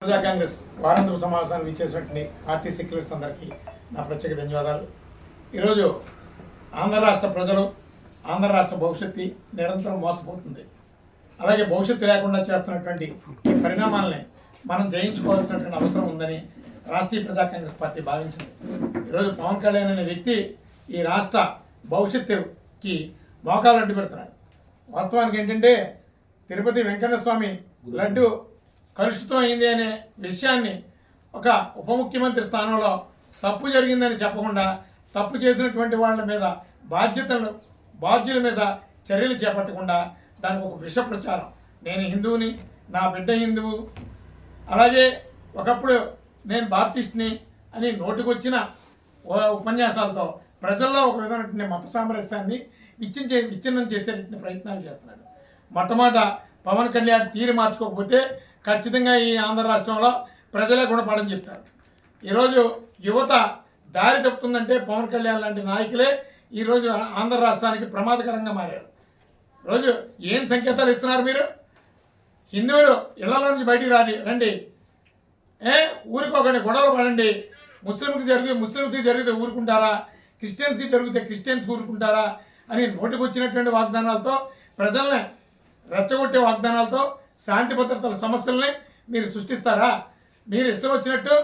ప్రజా కాంగ్రెస్ వారాంతపు సమావేశానికి ఇచ్చేసినటువంటి పార్టీ సెక్యులర్స్ అందరికీ నా ప్రత్యేక ధన్యవాదాలు. ఈరోజు ఆంధ్ర రాష్ట్ర ప్రజలు, ఆంధ్ర రాష్ట్ర భవిష్యత్తు నిరంతరం మోసపోతుంది. అలాగే భవిష్యత్తు లేకుండా చేస్తున్నటువంటి ఈ పరిణామాలని మనం జయించుకోవాల్సినటువంటి అవసరం ఉందని రాష్ట్రీయ ప్రజా కాంగ్రెస్ పార్టీ భావించింది. ఈరోజు పవన్ కళ్యాణ్ అనే వ్యక్తి ఈ రాష్ట్ర భవిష్యత్తుకి మోకాలు అడ్డు పెడుతున్నాడు. వాస్తవానికి ఏంటంటే తిరుపతి వెంకన్న స్వామి లడ్డు కలుషితం అయింది అనే విషయాన్ని ఒక ఉప ముఖ్యమంత్రి స్థానంలో తప్పు జరిగిందని చెప్పకుండా తప్పు చేసినటువంటి వాళ్ళ మీద బాధ్యుల మీద చర్యలు చేపట్టకుండా దానికి ఒక విష ప్రచారం, నేను హిందువుని, నా బిడ్డ హిందువు, అలాగే ఒకప్పుడు నేను బాప్టిస్ట్ని అని నోటికొచ్చిన ఉపన్యాసాలతో ప్రజల్లో ఒక విధమైనటువంటి మత సామరస్యాన్ని విచ్ఛిన్నం చేసేటువంటి ప్రయత్నాలు చేస్తున్నాడు. మొట్టమొదట పవన్ కళ్యాణ్ తీరు మార్చుకోకపోతే ఖచ్చితంగా ఈ ఆంధ్ర రాష్ట్రంలో ప్రజలే గుణపాఠం చెప్తారు. ఈరోజు యువత దారి తప్పుతుందంటే పవన్ కళ్యాణ్ లాంటి నాయకులే ఈరోజు ఆంధ్ర రాష్ట్రానికి ప్రమాదకరంగా మారారు. రోజు ఏం సంకేతాలు ఇస్తున్నారు మీరు? హిందువులు ఇళ్లలో నుంచి బయటికి రండి, ఊరుకోకండి, గొడవలు పడండి, ముస్లింస్కి జరిగితే ఊరుకుంటారా, క్రిస్టియన్స్కి జరిగితే క్రిస్టియన్స్ ఊరుకుంటారా అని నోటికొచ్చినటువంటి వాగ్దానాలతో ప్రజల్ని రెచ్చగొట్టే వాగ్దానాలతో శాంతి భద్రతల సమస్యల్ని మీరు సృష్టిస్తారా? మీరు ఇష్టం వచ్చినట్టు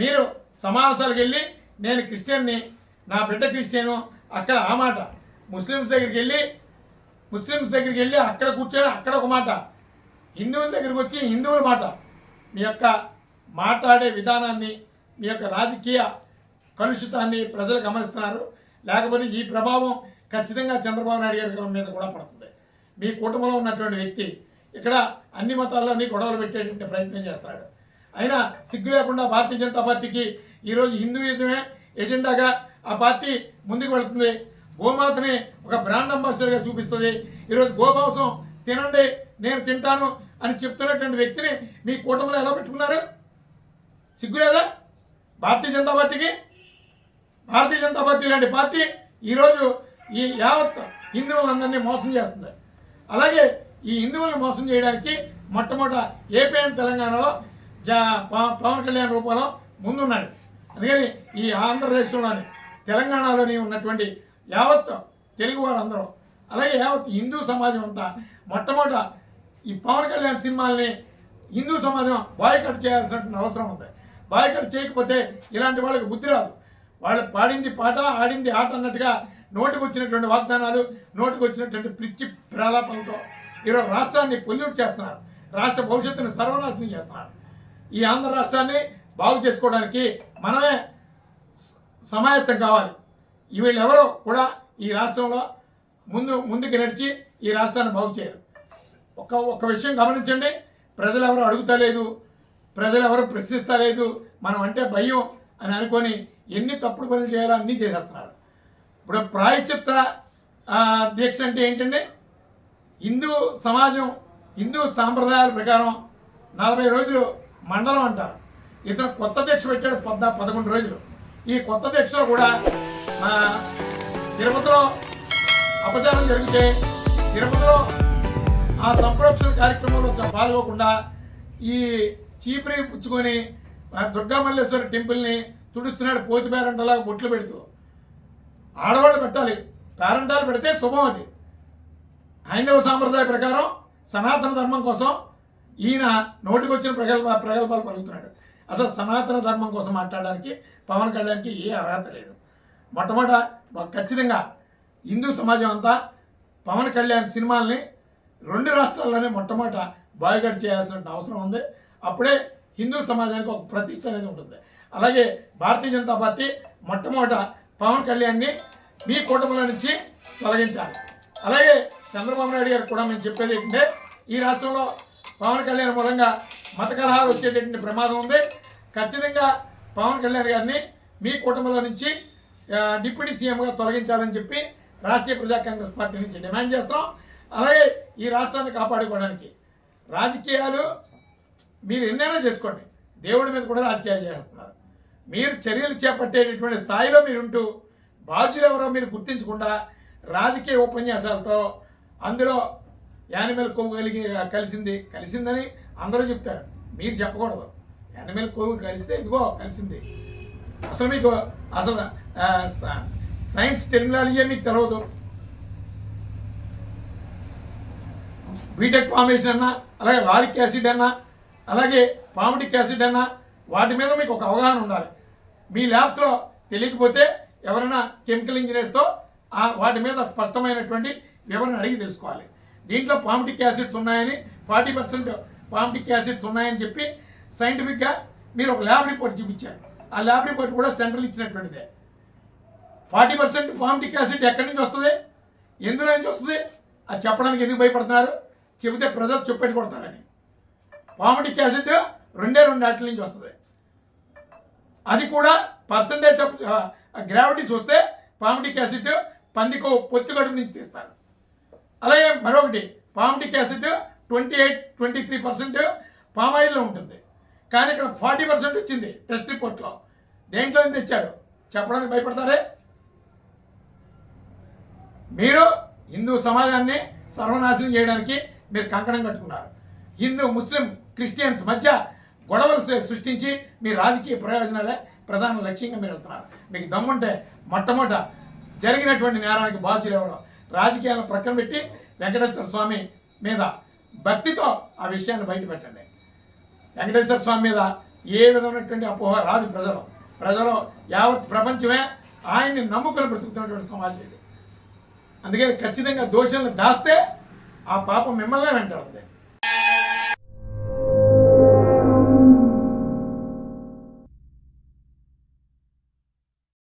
మీరు సమావేశాలకు వెళ్ళి నేను క్రిస్టియన్ని, నా బిడ్డ క్రిస్టియను, అక్కడ ఆ మాట, ముస్లిమ్స్ దగ్గరికి వెళ్ళి అక్కడ కూర్చొని అక్కడ ఒక మాట, హిందువుల దగ్గరికి వచ్చి హిందువుల మాట. మీ యొక్క మాట్లాడే విధానాన్ని, మీ యొక్క రాజకీయ కలుషితాన్ని ప్రజలు గమనిస్తున్నారు. లేకపోతే ఈ ప్రభావం ఖచ్చితంగా చంద్రబాబు నాయుడు గారి మీద కూడా పడుతుంది. మీ కుటుంబంలో ఉన్నటువంటి వ్యక్తి ఇక్కడ అన్ని మతాల్లోని గొడవలు పెట్టేటువంటి ప్రయత్నం చేస్తున్నాడు. అయినా సిగ్గు లేకుండా భారతీయ జనతా పార్టీకి ఈరోజు హిందూయిజమే ఎజెండాగా ఆ పార్టీ ముందుకు వెళుతుంది. గోమాతని ఒక బ్రాండ్ అంబాసిడర్గా చూపిస్తుంది. ఈరోజు గోమాంసం తినండి, నేను తింటాను అని చెప్తున్నటువంటి వ్యక్తిని మీ కూటమిలో ఎలా పెట్టుకున్నారు? సిగ్గులేదా భారతీయ జనతా పార్టీకి? భారతీయ జనతా పార్టీ లాంటి పార్టీ ఈరోజు ఈ యావత్ హిందువులందరినీ మోసం చేస్తుంది. అలాగే ఈ హిందువులను మోసం చేయడానికి మొట్టమొదట ఏపీ అండ్ తెలంగాణలో పవన్ కళ్యాణ్ రూపంలో ముందున్నాడు. అందుకని ఈ ఆంధ్రప్రదేశ్లోని తెలంగాణలోని ఉన్నటువంటి యావత్ తెలుగు వారందరూ, అలాగే యావత్ హిందూ సమాజం అంతా మొట్టమొదట ఈ పవన్ కళ్యాణ్ సినిమాల్ని హిందూ సమాజం బాయ్కట్ చేయాల్సిన అవసరం ఉంది. బాయ్కట్ చేయకపోతే ఇలాంటి వాళ్ళకి బుద్ధి రాదు. వాళ్ళు పాడింది పాట, ఆడింది ఆట అన్నట్టుగా నోటికి వచ్చినటువంటి వాగ్దానాలు, నోటికి వచ్చినటువంటి పిచ్చి ప్రలాపనలతో ఈరోజు రాష్ట్రాన్ని పొల్యూట్ చేస్తున్నారు. రాష్ట్ర భవిష్యత్తుని సర్వనాశనం చేస్తున్నారు. ఈ ఆంధ్ర రాష్ట్రాన్ని బాగు చేసుకోవడానికి మనమే సమాయత్తం కావాలి. వీళ్ళెవరో కూడా ఈ రాష్ట్రంలో ముందుకు నడిచి ఈ రాష్ట్రాన్ని బాగు చేయరు. ఒక విషయం గమనించండి, ప్రజలు ఎవరు అడుగుతలేదు, ప్రజలు ఎవరు ప్రశ్నిస్తలేదు, మనం అంటే భయం అని అనుకొని ఎన్ని తప్పుడు పనులు చేయాలో అన్నీ చేసేస్తున్నారు. ఇప్పుడు ప్రాయశ్చిత్త దీక్ష అంటే ఏంటండి? హిందూ సమాజం, హిందూ సాంప్రదాయాల ప్రకారం 40 రోజులు మండలం అంటారు. ఇతను కొత్త దీక్ష పెట్టాడు 11 రోజులు. ఈ కొత్త దీక్షలో కూడా తిరుపతిలో అపచారం జరిగితే తిరుపతిలో ఆ సంప్రోక్షణ కార్యక్రమంలో పాల్గొకుండా ఈ చీపురి పుచ్చుకొని దుర్గామల్లేశ్వరి టెంపుల్ని తుడుస్తున్నాడు పోతి పేరంటలాగా బొట్లు పెడుతూ. ఆడవాళ్ళు పెట్టాలి, పేరంటాలు పెడితే శుభం. అది హైందవ సాంప్రదాయ ప్రకారం సనాతన ధర్మం కోసం ఈయన నోటికొచ్చిన ప్రగల్భాలు పలుకుతున్నాడు. అసలు సనాతన ధర్మం కోసం మాట్లాడడానికి పవన్ కళ్యాణ్కి ఏ అర్హత లేదు. మొట్టమొదట ఖచ్చితంగా హిందూ సమాజం అంతా పవన్ కళ్యాణ్ సినిమాల్ని 2 రాష్ట్రాల్లోనే మొట్టమొదట బాయ్కట్ చేయాల్సిన అవసరం ఉంది. అప్పుడే హిందూ సమాజానికి ఒక ప్రతిష్ట అనేది ఉంటుంది. అలాగే భారతీయ జనతా పార్టీ మొట్టమొదట పవన్ కళ్యాణ్ని మీ కూటమిలో నుంచి తొలగించాలి. అలాగే చంద్రబాబు నాయుడు గారికి కూడా మేము చెప్పేది ఏంటంటే ఈ రాష్ట్రంలో పవన్ కళ్యాణ్ మూలంగా మత కలహాలు వచ్చేటటువంటి ప్రమాదం ఉంది. ఖచ్చితంగా పవన్ కళ్యాణ్ గారిని మీ కూటమిలో నుంచి డిప్యూటీ సీఎంగా తొలగించాలని చెప్పి రాష్ట్రీయ ప్రజా కాంగ్రెస్ పార్టీ నుంచి డిమాండ్ చేస్తున్నాం. అలాగే ఈ రాష్ట్రాన్ని కాపాడుకోవడానికి రాజకీయాలు మీరు ఎన్నైనా చేసుకోండి, దేవుడి మీద కూడా రాజకీయాలు చేస్తున్నారు. మీరు చర్యలు చేపట్టేటటువంటి స్థాయిలో మీరుంటూ బాధ్యులు ఎవరో మీరు గుర్తించకుండా రాజకీయ ఉపన్యాసాలతో అందులో యానిమల్ కొవ్వు కలిసిందని అందరూ చెప్తారు, మీరు చెప్పకూడదు. యానిమల్ కొవ్వు కలిస్తే ఇదిగో కలిసింది. అసలు మీకు అసలు సైన్స్ టెర్మినాలజీ మీకు తెలియదు. బీటెక్ ఫార్మేషన్ అన్నా, అలాగే లారిక్ యాసిడ్ అన్నా, అలాగే పామిటిక్ యాసిడ్ అన్నా, వాటి మీద మీకు ఒక అవగాహన ఉండాలి. మీ ల్యాబ్స్లో తెలియకపోతే ఎవరైనా కెమికల్ ఇంజనీర్స్తో వాటి మీద స్పష్టమైనటువంటి వివరణ అడిగి తెలుసుకోవాలి. దీంట్లో పామిటిక్ యాసిడ్స్ ఉన్నాయని 40% పామిటిక్ యాసిడ్స్ ఉన్నాయని చెప్పి సైంటిఫిక్గా మీరు ఒక ల్యాబ్ రిపోర్ట్ చూపించారు. ఆ ల్యాబ్ రిపోర్ట్ కూడా సెంట్రల్ ఇచ్చినటువంటిదే. 40% పామిటిక్ యాసిడ్ ఎక్కడి నుంచి వస్తుంది, ఎందులో నుంచి వస్తుంది, అది చెప్పడానికి ఎందుకు భయపడుతున్నారు? చెబితే ప్రజలు చెప్పేటి కొడతారని. పామిటిక్ యాసిడ్ 2 వాటి నుంచి వస్తుంది. అది కూడా పర్సంటేజ్ ఆఫ్ గ్రావిటీ చూస్తే పామిటిక్ యాసిడ్ పందికో పొత్తుగడుపు నుంచి తీస్తారు. అలాగే మరొకటి పామిటిక్ యాసిడ్ 23% పామాయిల్లో ఉంటుంది. కానీ ఇక్కడ 40% వచ్చింది టెస్ట్ రిపోర్ట్లో. దేంట్లో నుంచి తెచ్చారు చెప్పడానికి భయపడతారే? మీరు హిందూ సమాజాన్ని సర్వనాశనం చేయడానికి మీరు కంకణం కట్టుకున్నారు. హిందూ ముస్లిం క్రిస్టియన్స్ మధ్య గొడవలు సృష్టించి మీ రాజకీయ ప్రయోజనాలే ప్రధాన లక్ష్యంగా మీరు వెళ్తున్నారు. మీకు దమ్ముంటే మొట్టమొదట జరిగినటువంటి నేరానికి బాధ్యులు ఎవరో రాజకీయాలను ప్రక్కన పెట్టి వెంకటేశ్వర స్వామి మీద భక్తితో ఆ విషయాన్ని బయటపెట్టండి. వెంకటేశ్వర స్వామి మీద ఏ విధమైనటువంటి అపోహ రాదు. ప్రజలు యావత్ ప్రపంచమే ఆయన్ని నమ్ముకుని బ్రతుకుతున్నటువంటి సమాజం ఇది. అందుకని ఖచ్చితంగా దోషులను దాస్తే ఆ పాపం మిమ్మల్నే వెంటాడుతుంది.